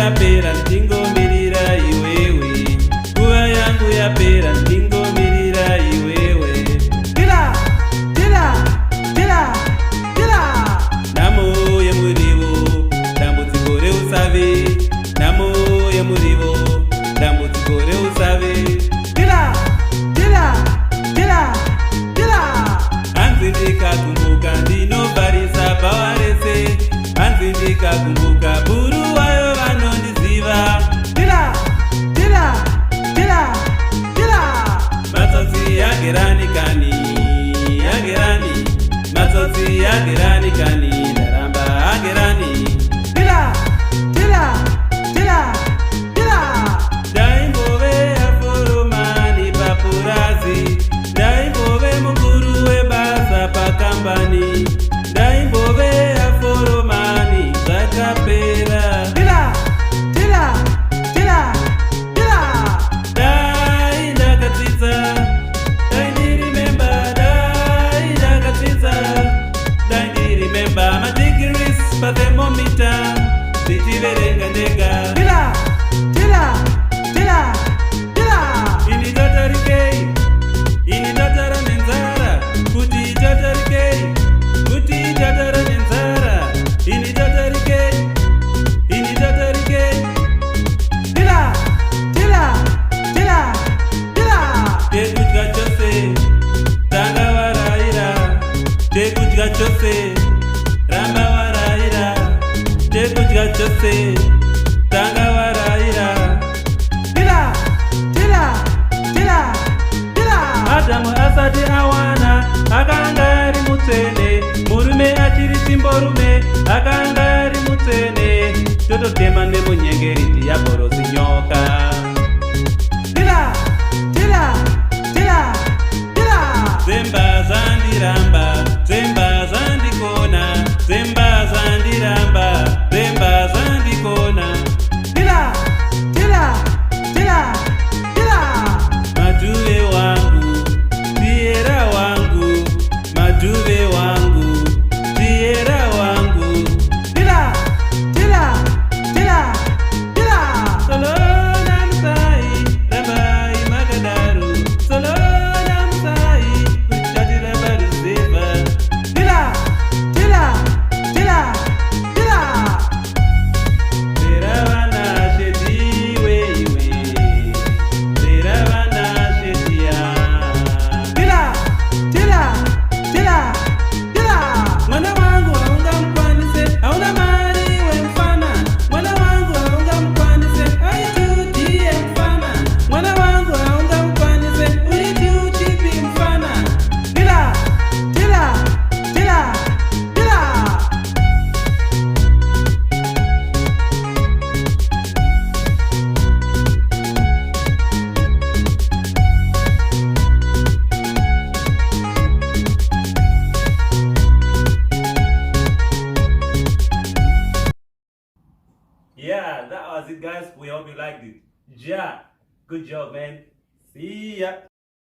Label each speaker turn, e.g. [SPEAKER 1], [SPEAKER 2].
[SPEAKER 1] yapera ndingomirira iwewe, nguva yangu yapera ndingomirira iwewe.
[SPEAKER 2] Tira, tira, tira, tira.
[SPEAKER 1] Namo yemurivo dambudziko reusave, namo yemurivo dambudziko reusave.
[SPEAKER 2] Tira, tira, tira, tira.
[SPEAKER 1] Hanzi ndikakumbuka ndinobvarisa bhawa rese, hanzi ndikakumbuka buru vayo vanondiziva.
[SPEAKER 2] Tira, tira, tira, tira.
[SPEAKER 1] Matsotsi yagerani kani, yagerani, matsotsi yagerani kani, ndaramba agerani.
[SPEAKER 2] Tira, tira, tira, tira.
[SPEAKER 1] Ndaimbove aforomani papurazi, ndaimbove mukuru webasa pakambani, ndaimbove aforomani zvakapera.
[SPEAKER 2] Tira, tira, tira, tira.
[SPEAKER 1] Dai ndakadzidza, dai ndirimember, dai ndakadzidza, dai ndirimember my degrees pathermometer, ndichiverenga ndega.
[SPEAKER 2] Tira, tira, tira, tira.
[SPEAKER 1] Ini tatarikei, ini tatara nenzara, kuti tatarikei, kuti tatara nenzara, ini tatarikei, ini tatarikei.
[SPEAKER 2] Tira, tira, tira, tira.
[SPEAKER 1] Tekudya chose tanga varaira, tekudya chose ramba varaira, tekudya chose tanga varaira.
[SPEAKER 2] Tira, tira, tira, tira.
[SPEAKER 1] Adamu asati awana akanga ari mutsvene, murume achiri simborume akanga ari mutsvene, tototema nemunyengeri dhiyabhorosi nyoka.
[SPEAKER 2] Tira, tira, tira, tira.
[SPEAKER 1] Zemba zandiramba, zemba zandikona, zemba zandiramba, zemba zandikona.
[SPEAKER 2] Tira, tira, tira, tira.
[SPEAKER 1] Maduve wangu, tiera wangu, maduve wangu, tiera wangu.
[SPEAKER 2] Tira, tira, tira, tira.
[SPEAKER 1] Solona msai, rabai magadaru, solona msai, kuchati rabai zeva.
[SPEAKER 2] Tira, tira, tira, tira.
[SPEAKER 1] Teravana shetiwe iwe, teravana shetia.
[SPEAKER 2] Tira, tira, tira, tira.
[SPEAKER 1] Mwana wangu haungamkwanise, hauna mari we mfana. Mwana wangu haungamkwanise, aitudie mfana. Mwana wangu haungamkwanise, ulituchipi mfana.
[SPEAKER 2] Tira, tira, tira, tira.
[SPEAKER 1] Yeah, that was it guys. We hope you liked it. Ja, good job man. See ya.